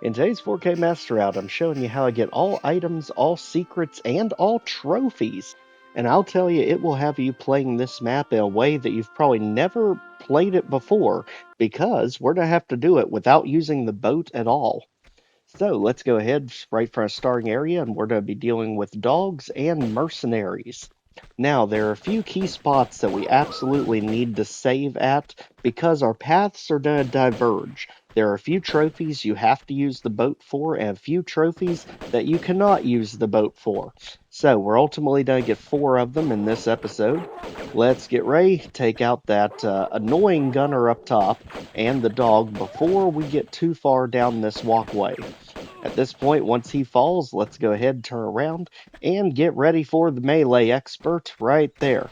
In today's 4K Master Out, I'm showing you how I get all items, all secrets, and all trophies. And I'll tell you, it will have you playing this map in a way that you've probably never played it before, because we're going to have to do it without using the boat at all. So let's go ahead right for our starting area, and we're going to be dealing with dogs and mercenaries. Now, there are a few key spots that we absolutely need to save at because our paths are going to diverge. There are a few trophies you have to use the boat for, and a few trophies that you cannot use the boat for. So, we're ultimately going to get 4 of them in this episode. Let's get ready, take out that annoying gunner up top and the dog before we get too far down this walkway. At this point, once he falls, let's go ahead and turn around and get ready for the melee expert right there.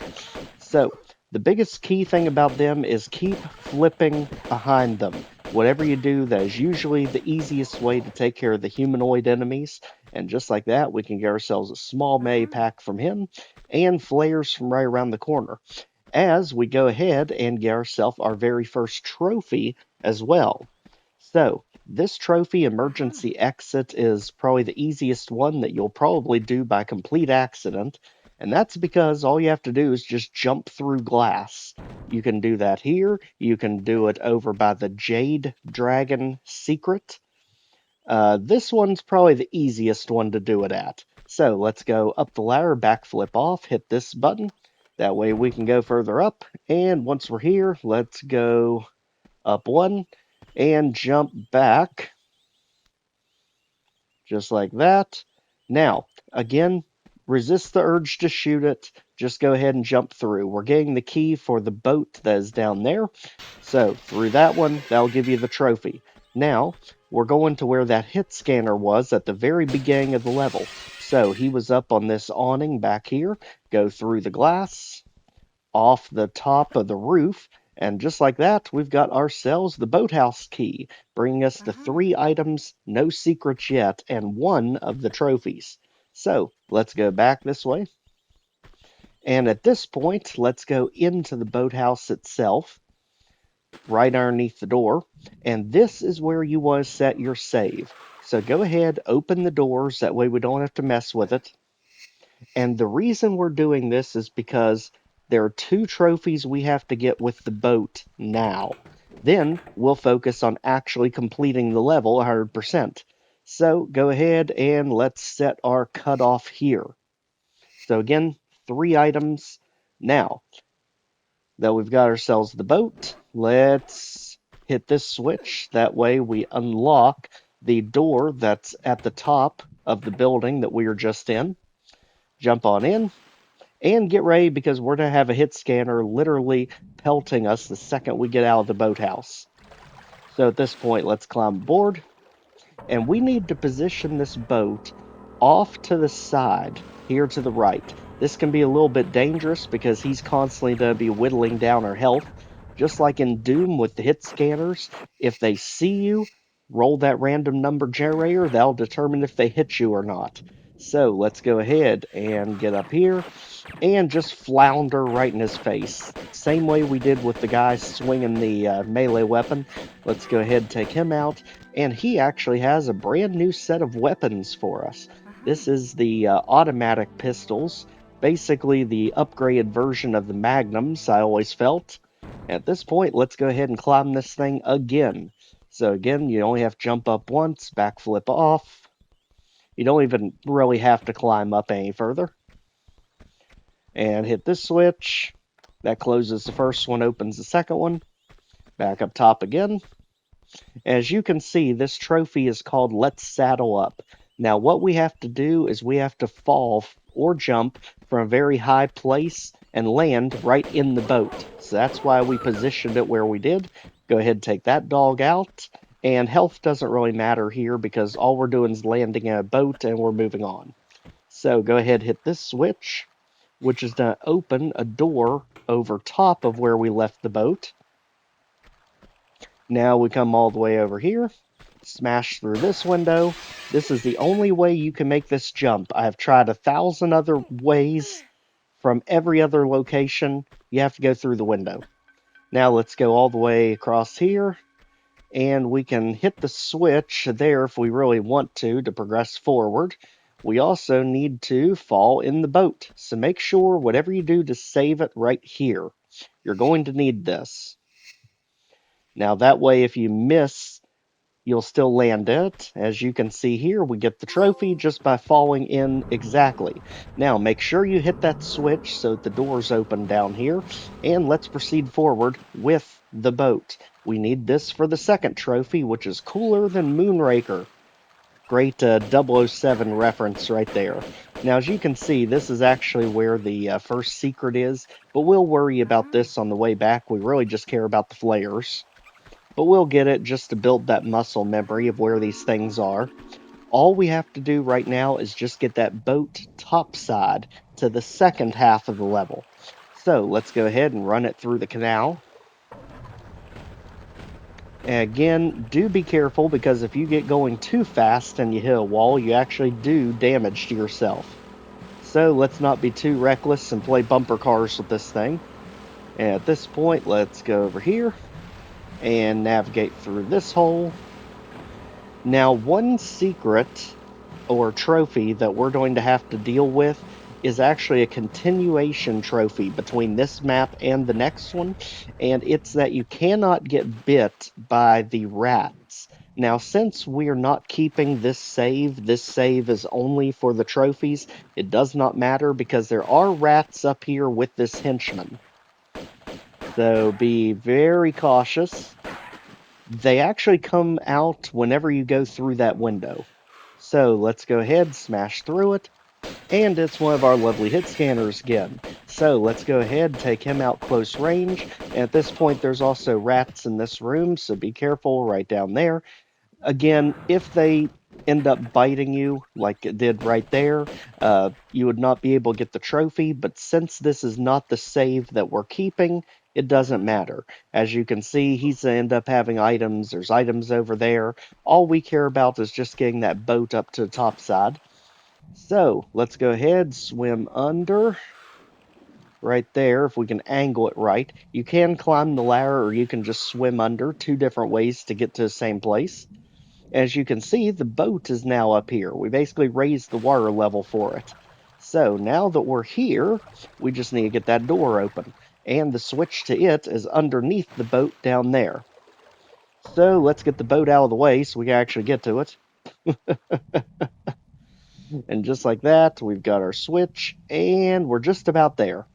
So, the biggest key thing about them is keep flipping behind them. Whatever you do, that is usually the easiest way to take care of the humanoid enemies. And just like that, we can get ourselves a small melee pack from him and flares from right around the corner. As we go ahead and get ourselves our very first trophy as well. So, this trophy emergency exit is probably the easiest one that you'll probably do by complete accident, and that's because all you have to do is just jump through glass. You can do that here, you can do it over by the Jade Dragon secret. This one's probably the easiest one to do it at. So let's go up the ladder, backflip off, hit this button. That way we can go further up, and once we're here, let's go up one and jump back just like that. Now, again, resist the urge to shoot it. Just go ahead and jump through. We're getting the key for the boat that is down there. So, through that one, that'll give you the trophy. Now, we're going to where that hit scanner was at the very beginning of the level. So, he was up on this awning back here. Go through the glass, off the top of the roof, and just like that, we've got ourselves the Boathouse Key, bringing us the 3 items, no secrets yet, and 1 of the trophies. So, let's go back this way. And at this point, let's go into the boathouse itself, right underneath the door. And this is where you want to set your save. So go ahead, open the doors, that way we don't have to mess with it. And the reason we're doing this is because there are 2 trophies we have to get with the boat now. Then we'll focus on actually completing the level 100%. So go ahead and let's set our cutoff here. So again, 3 items. Now that we've got ourselves the boat, let's hit this switch. That way we unlock the door that's at the top of the building that we were just in. Jump on in. And get ready because we're going to have a hit scanner literally pelting us the second we get out of the boathouse. So at this point, let's climb aboard. And we need to position this boat off to the side, here to the right. This can be a little bit dangerous because he's constantly going to be whittling down our health. Just like in Doom with the hit scanners, if they see you, roll that random number generator, that'll determine if they hit you or not. So let's go ahead and get up here and just flounder right in his face. Same way we did with the guy swinging the melee weapon. Let's go ahead and take him out. And he actually has a brand new set of weapons for us. This is the automatic pistols. Basically the upgraded version of the Magnums, I always felt. At this point, let's go ahead and climb this thing again. So again, you only have to jump up once, backflip off. You don't even really have to climb up any further. And hit this switch. That closes the first one, opens the second one. Back up top again. As you can see, this trophy is called Let's Saddle Up. Now, what we have to do is we have to fall or jump from a very high place and land right in the boat. So that's why we positioned it where we did. Go ahead and take that dog out. And health doesn't really matter here because all we're doing is landing in a boat and we're moving on. So go ahead, hit this switch, which is going to open a door over top of where we left the boat. Now we come all the way over here, smash through this window. This is the only way you can make this jump. I've tried 1,000 other ways from every other location. You have to go through the window. Now let's go all the way across here and we can hit the switch there if we really want to progress forward. We also need to fall in the boat, so make sure whatever you do to save it right here. You're going to need this. Now that way if you miss, you'll still land it. As you can see here, we get the trophy just by falling in exactly. Now make sure you hit that switch so that the doors open down here, and let's proceed forward with the boat. We need this for the second trophy, which is cooler than Moonraker. Great 007 reference right there. Now, as you can see, this is actually where the first secret is, but we'll worry about this on the way back. We really just care about the flares. But we'll get it just to build that muscle memory of where these things are. All we have to do right now is just get that boat topside to the second half of the level. So let's go ahead and run it through the canal. And again, do be careful, because if you get going too fast and you hit a wall, you actually do damage to yourself. So let's not be too reckless and play bumper cars with this thing. And at this point, let's go over here and navigate through this hole. Now, one secret or trophy that we're going to have to deal with is actually a continuation trophy between this map and the next one, and it's that you cannot get bit by the rats. Now, since we are not keeping this save is only for the trophies, it does not matter because there are rats up here with this henchman. So be very cautious. They actually come out whenever you go through that window. So let's go ahead, smash through it, and it's one of our lovely hit scanners again. So let's go ahead and take him out close range. And at this point, there's also rats in this room, so be careful right down there. Again, if they end up biting you like it did right there, you would not be able to get the trophy, but since this is not the save that we're keeping, it doesn't matter. As you can see, he's end up having items. There's items over there. All we care about is just getting that boat up to the top side. So let's go ahead, swim under right there. If we can angle it right, you can climb the ladder or you can just swim under. Two different ways to get to the same place. As you can see, the boat is now up here. We basically raised the water level for it. So now that we're here, we just need to get that door open. And the switch to it is underneath the boat down there. So let's get the boat out of the way so we can actually get to it. And just like that, we've got our switch, and we're just about there.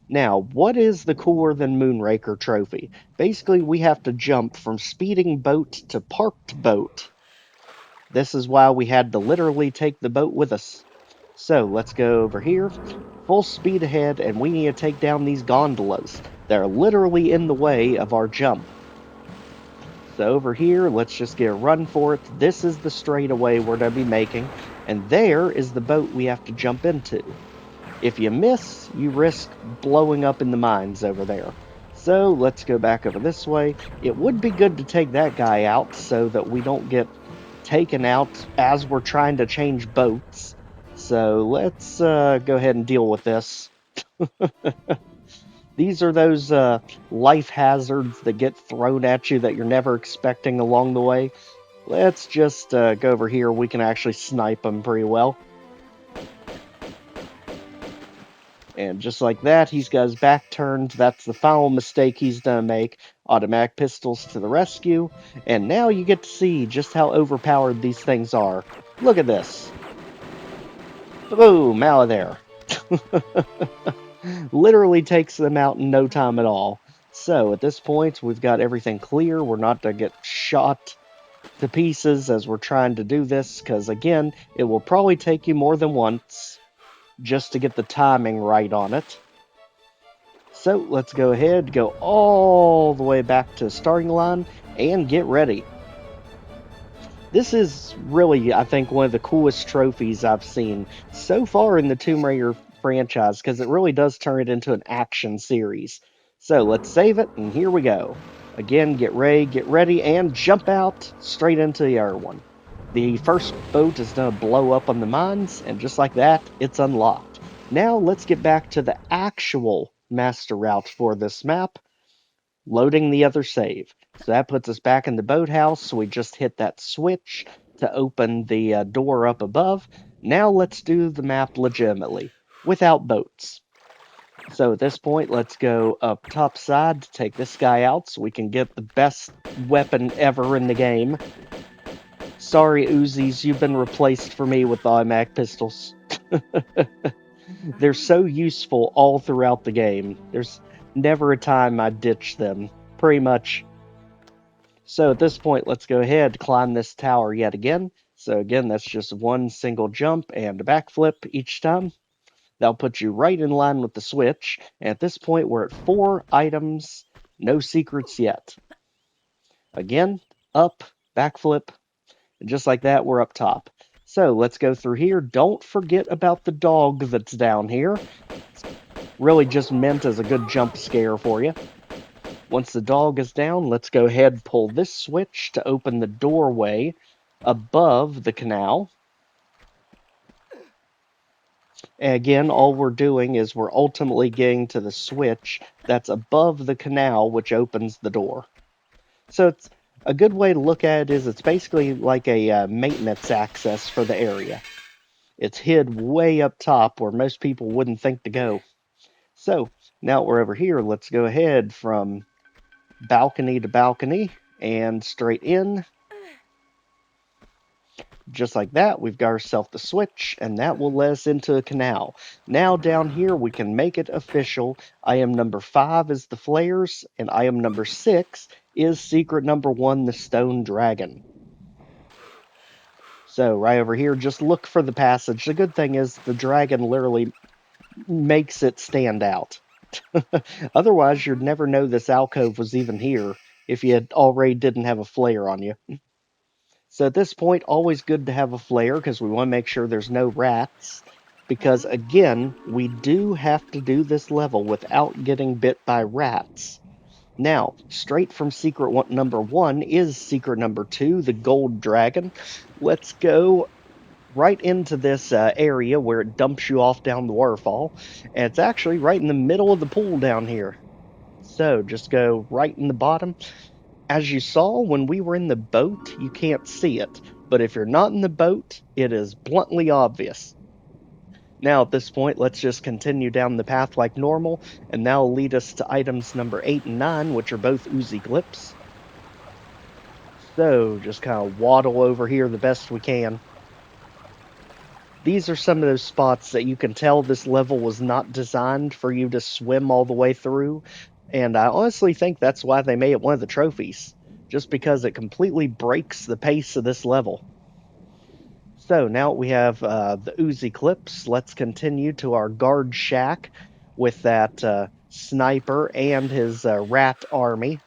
Now, what is the cooler than Moonraker trophy? Basically, we have to jump from speeding boat to parked boat. This is why we had to literally take the boat with us. So let's go over here, full speed ahead, and we need to take down these gondolas. They're literally in the way of our jump. So over here, let's just get a run for it. This is the straightaway we're going to be making, and there is the boat we have to jump into. If you miss, you risk blowing up in the mines over there. So let's go back over this way. It would be good to take that guy out so that we don't get taken out as we're trying to change boats. So let's go ahead and deal with this. These are those life hazards that get thrown at you that you're never expecting along the way. Let's just go over here. We can actually snipe them pretty well. And just like that, he's got his back turned. That's the final mistake he's gonna make. Automatic pistols to the rescue. And now you get to see just how overpowered these things are. Look at this. Boom, out of there. Literally takes them out in no time at all. So at this point, we've got everything clear. We're not to get shot to pieces as we're trying to do this, because again, it will probably take you more than once just to get the timing right on it. So let's go ahead, go all the way back to the starting line, and get ready. This is really, I think, one of the coolest trophies I've seen so far in the Tomb Raider franchise, because it really does turn it into an action series. So let's save it, and here we go. Again, get ready, and jump out straight into the other one. The first boat is going to blow up on the mines, and just like that, it's unlocked. Now let's get back to the actual master route for this map, loading the other save. So that puts us back in the boathouse. So we just hit that switch to open the door up above. Now let's do the map legitimately, without boats. So at this point, let's go up top side to take this guy out so we can get the best weapon ever in the game. Sorry, Uzis, you've been replaced for me with the automatic pistols. They're so useful all throughout the game. There's never a time I ditch them, pretty much. So at this point, let's go ahead and climb this tower yet again. So again, that's just one single jump and a backflip each time. That'll put you right in line with the switch. And at this point, we're at 4 items, no secrets yet. Again, up, backflip, and just like that, we're up top. So let's go through here. Don't forget about the dog that's down here. It's really just meant as a good jump scare for you. Once the dog is down, let's go ahead and pull this switch to open the doorway above the canal. And again, all we're doing is we're ultimately getting to the switch that's above the canal, which opens the door. So it's a good way to look at it is it's basically like a maintenance access for the area. It's hid way up top where most people wouldn't think to go. So now we're over here. Let's go ahead from balcony to balcony and straight in. Just like that, we've got ourselves the switch, and that will let us into a canal. Now down here, we can make it official. Item number 5 is the flares, and item number 6 is secret number 1, the stone dragon. So right over here, just look for the passage. The good thing is the dragon literally makes it stand out. Otherwise, you'd never know this alcove was even here if you had already didn't have a flare on you. So at this point, always good to have a flare because we want to make sure there's no rats. Because again, we do have to do this level without getting bit by rats. Now, straight from secret number 1 is secret number 2, the gold dragon. Let's go right into this area where it dumps you off down the waterfall. And it's actually right in the middle of the pool down here. So just go right in the bottom. As you saw when we were in the boat, you can't see it. But if you're not in the boat, it is bluntly obvious. Now at this point, let's just continue down the path like normal, and that'll lead us to items number 8 and 9, which are both Uzi clips. So just kind of waddle over here the best we can. These are some of those spots that you can tell this level was not designed for you to swim all the way through, and I honestly think that's why they made it one of the trophies, just because it completely breaks the pace of this level. So now we have the Uzi clips. Let's continue to our guard shack with that sniper and his rat army.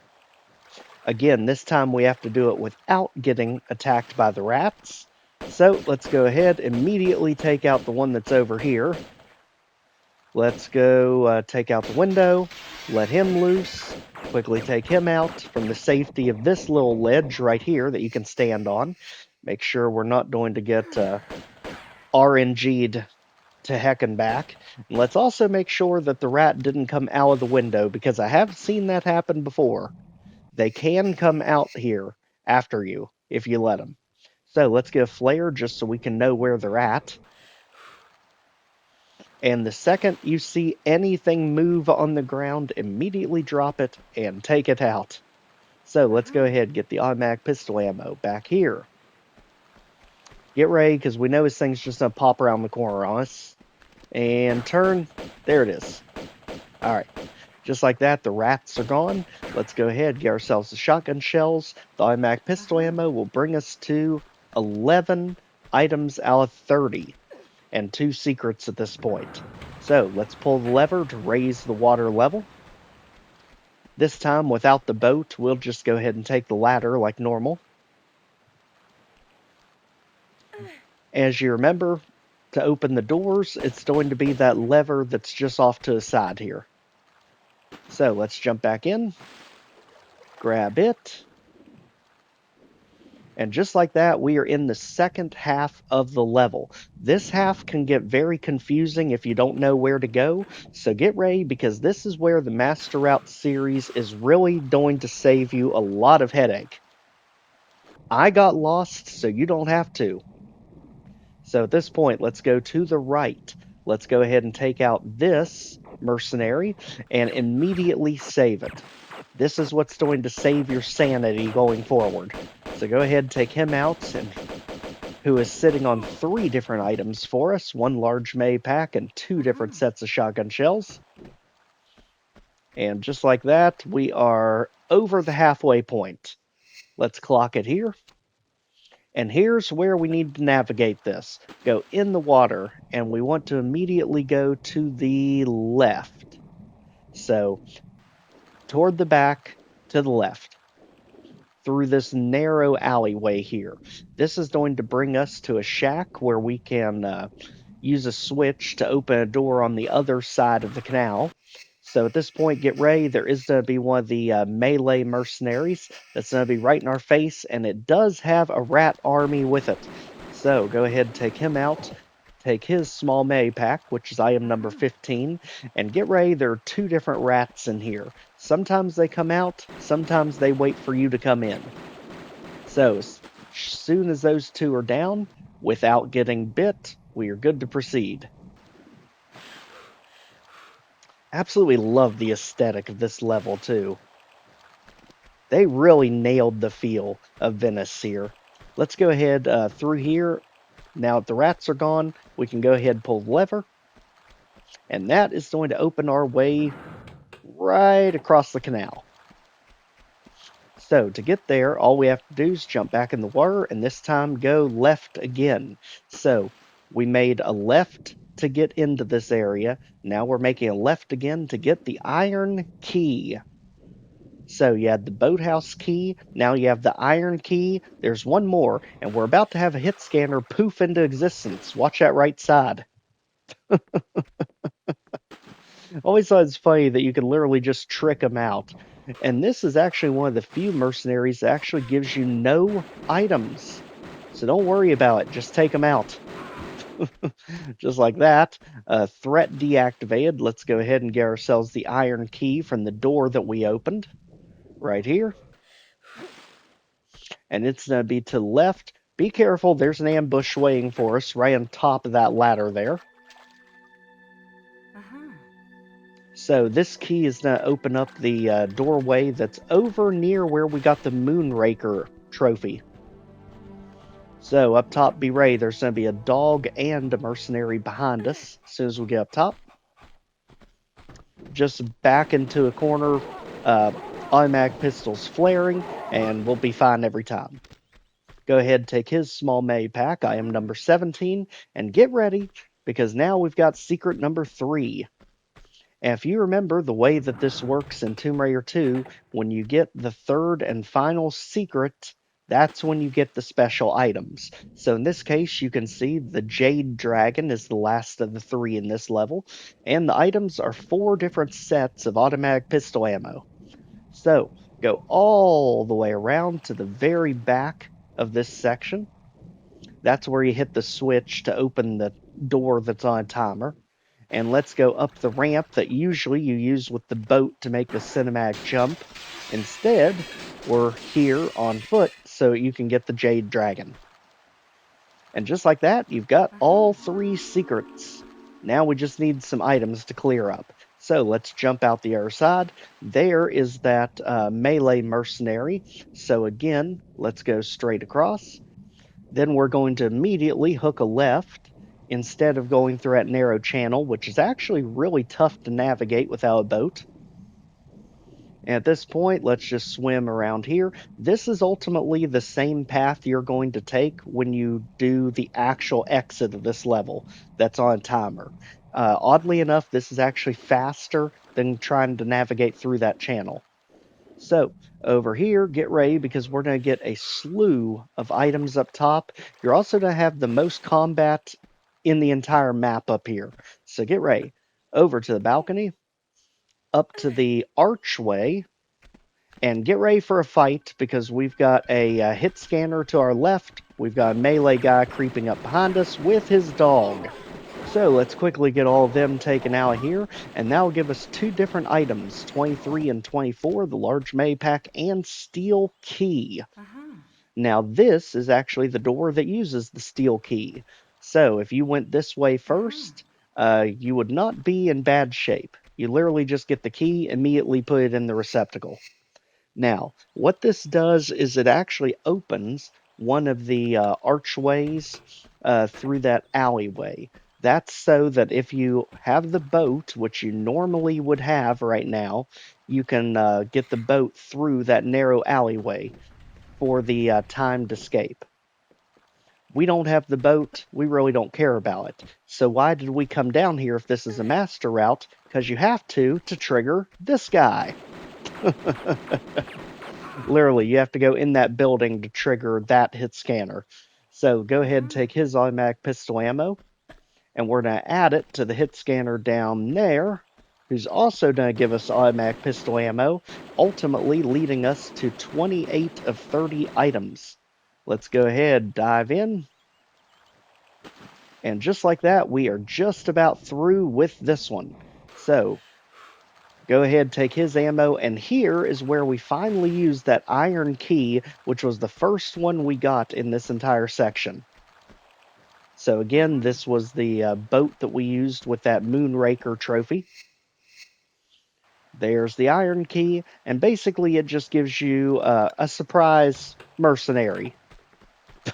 Again, this time we have to do it without getting attacked by the rats. So let's go ahead, immediately take out the one that's over here. Let's go take out the window, let him loose, quickly take him out from the safety of this little ledge right here that you can stand on. Make sure we're not going to get RNG'd to heck and back. And let's also make sure that the rat didn't come out of the window, because I have seen that happen before. They can come out here after you if you let them. So let's get a flare just so we can know where they're at. And the second you see anything move on the ground, immediately drop it and take it out. So let's go ahead and get the automatic pistol ammo back here. Get ready, because we know this thing's just going to pop around the corner on us. And turn. There it is. Alright. Just like that, the rats are gone. Let's go ahead and get ourselves the shotgun shells. The automatic pistol ammo will bring us to 11 items out of 30. And 2 secrets at this point. So let's pull the lever to raise the water level. This time, without the boat, we'll just go ahead and take the ladder like normal. As you remember, to open the doors, it's going to be that lever that's just off to the side here. So let's jump back in, grab it, And just like that, we are in the second half of the level. This half can get very confusing if you don't know where to go, so get ready because this is where the Master Route series is really going to save you a lot of headache. I got lost, so you don't have to. So at this point, let's go to the right. Let's go ahead and take out this mercenary and immediately save it. This is what's going to save your sanity going forward. So go ahead and take him out, and who is sitting on 3 different items for us, 1 large May pack and 2 different sets of shotgun shells. And just like that, we are over the halfway point. Let's clock it here. And here's where we need to navigate this. Go in the water, and we want to immediately go to the left. So, toward the back, to the left, through this narrow alleyway here. This is going to bring us to a shack where we can use a switch to open a door on the other side of the canal. So at this point, get ready. There is going to be one of the melee mercenaries that's going to be right in our face, and it does have a rat army with it. So go ahead and take him out. Take his small May pack, which is item number 15, and get ready. There are 2 different rats in here. Sometimes they come out, sometimes they wait for you to come in. So as soon as those 2 are down, without getting bit, we are good to proceed. Absolutely love the aesthetic of this level, too. They really nailed the feel of Venice here. Let's go ahead through here. Now that the rats are gone, we can go ahead and pull the lever. And that is going to open our way right across the canal. So to get there, all we have to do is jump back in the water and this time go left again. So we made a left to get into this area. Now we're making a left again to get the iron key. So you had the Boathouse Key, now you have the iron key. There's one more, and we're about to have a hit scanner poof into existence. Watch that right side. Always thought it's funny that you can literally just trick them out. And this is actually one of the few mercenaries that actually gives you no items. So don't worry about it, just take them out. Just like that. Threat deactivated. Let's go ahead and get ourselves the iron key from the door that we opened. Right here. And it's going to be to the left. Be careful, there's an ambush waiting for us right on top of that ladder there. So this key is going to open up the doorway that's over near where we got the Moonraker trophy. So up top, be ready. There's going to be a dog and a mercenary behind us as soon as we get up top. Just back into a corner, automatic pistols flaring, and we'll be fine every time. Go ahead and take his small May pack, item number 17, and get ready, because now we've got secret number 3. And if you remember the way that this works in Tomb Raider 2, when you get the 3rd and final secret, that's when you get the special items. So in this case, you can see the Jade Dragon is the last of the 3 in this level, and the items are 4 different sets of automatic pistol ammo. So go all the way around to the very back of this section. That's where you hit the switch to open the door that's on a timer. And let's go up the ramp that usually you use with the boat to make the cinematic jump. Instead, we're here on foot so you can get the Jade Dragon. And just like that, you've got all 3 secrets. Now we just need some items to clear up. So let's jump out the other side. There is that melee mercenary. So again, let's go straight across. Then we're going to immediately hook a left instead of going through that narrow channel, which is actually really tough to navigate without a boat. And at this point, let's just swim around here. This is ultimately the same path you're going to take when you do the actual exit of this level that's on a timer. Oddly enough, this is actually faster than trying to navigate through that channel. So, over here, get ready because we're going to get a slew of items up top. You're also going to have the most combat in the entire map up here. So get ready. Over to the balcony, up to the archway, And get ready for a fight because we've got a hit scanner to our left. We've got a melee guy creeping up behind us with his dog. So let's quickly get all of them taken out of here, and that'll give us two different items, 23 and 24, the large May pack and steel key. Now this is actually the door that uses the steel key. So if you went this way first, you would not be in bad shape. You literally just get the key, immediately put it in the receptacle. Now, what this does is it actually opens one of the archways through that alleyway. That's so that if you have the boat, which you normally would have right now, you can get the boat through that narrow alleyway for the timed escape. We don't have the boat. We really don't care about it. So why did we come down here if this is a master route? Because you have to trigger this guy. Literally, you have to go in that building to trigger that hit scanner. So go ahead and take his automatic pistol ammo, and we're going to add it to the hit scanner down there, who's also going to give us automatic pistol ammo, ultimately leading us to 28 of 30 items. Let's go ahead, dive in. And just like that, we are just about through with this one. So go ahead, take his ammo, and here is where we finally use that iron key, which was the first one we got in this entire section. So again, this was the boat that we used with that Moonraker trophy. There's the iron key, and basically it just gives you a surprise mercenary.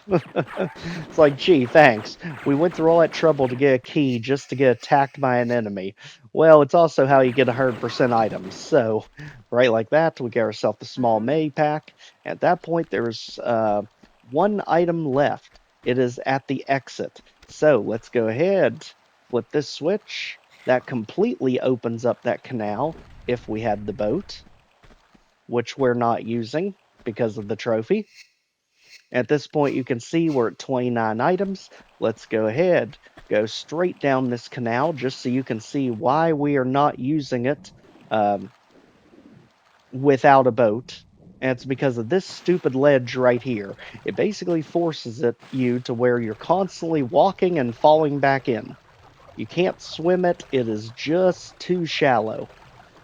It's like, gee, thanks. We went through all that trouble to get a key just to get attacked by an enemy. Well, it's also how you get 100% items. So, right like that, we get ourselves the small May pack. At that point, there's one item left. It is at the exit. So, let's go ahead, flip this switch. That completely opens up that canal if we had the boat, which we're not using because of the trophy. At this point, you can see we're at 29 items. Let's go ahead, go straight down this canal just so you can see why we are not using it without a boat. And it's because of this stupid ledge right here. It basically forces you to where you're constantly walking and falling back in. You can't swim it. It is just too shallow.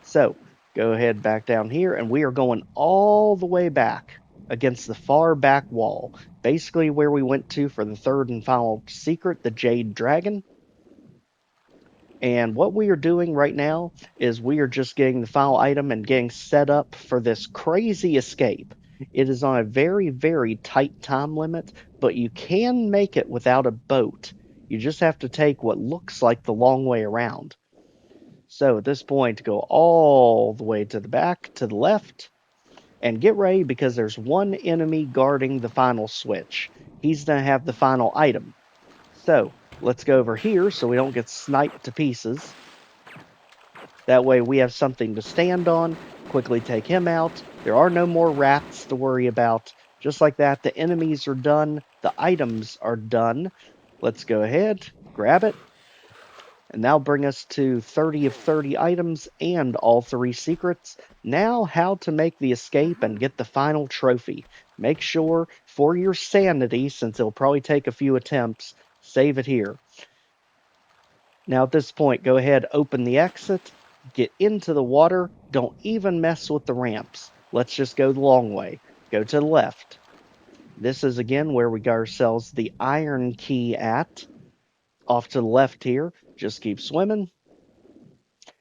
So go ahead back down here, and we are going all the way back against the far back wall, basically where we went to for the third and final secret, the Jade Dragon. And what we are doing right now is we are just getting the final item and getting set up for this crazy escape. It is on a very, very tight time limit, but you can make it without a boat. You just have to take what looks like the long way around. So at this point, go all the way to the back, to the left, and get ready because there's one enemy guarding the final switch. He's going to have the final item. So let's go over here so we don't get sniped to pieces. That way we have something to stand on. Quickly take him out. There are no more rats to worry about. Just like that, the enemies are done. The items are done. Let's go ahead, grab it. And that'll bring us to 30 of 30 items and all 3 secrets. Now, how to make the escape and get the final trophy. Make sure, for your sanity, since it'll probably take a few attempts, save it here. Now, at this point, go ahead, open the exit, get into the water. Don't even mess with the ramps. Let's just go the long way. Go to the left. This is, again, where we got ourselves the iron key at. Off to the left here, just keep swimming.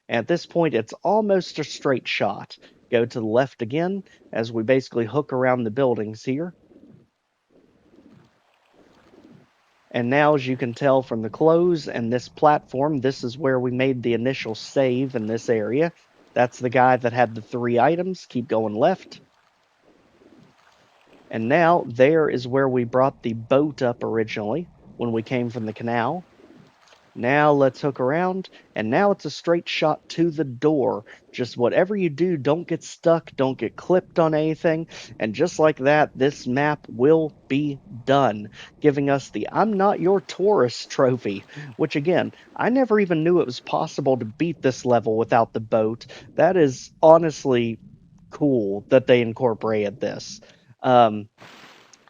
At this point, it's almost a straight shot. Go to the left again, as we basically hook around the buildings here. And now, as you can tell from the clothes and this platform, this is where we made the initial save in this area. That's the guy that had the 3 items. Keep going left. And now, there is where we brought the boat up originally, when we came from the canal. Now let's hook around, and now it's a straight shot to the door. Just whatever you do, don't get stuck, don't get clipped on anything, and just like that, this map will be done, giving us the I'm Not Your Tourist trophy, which again, I never even knew it was possible to beat this level without the boat. That is honestly cool that they incorporated this. Um,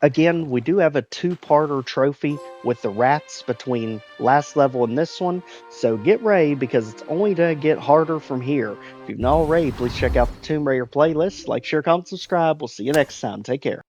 Again, we do have a two-parter trophy with the rats between last level and this one, so get ready because it's only going to get harder from here. If you've not already, please check out the Tomb Raider playlist, like, share, comment, subscribe. We'll see you next time. Take care.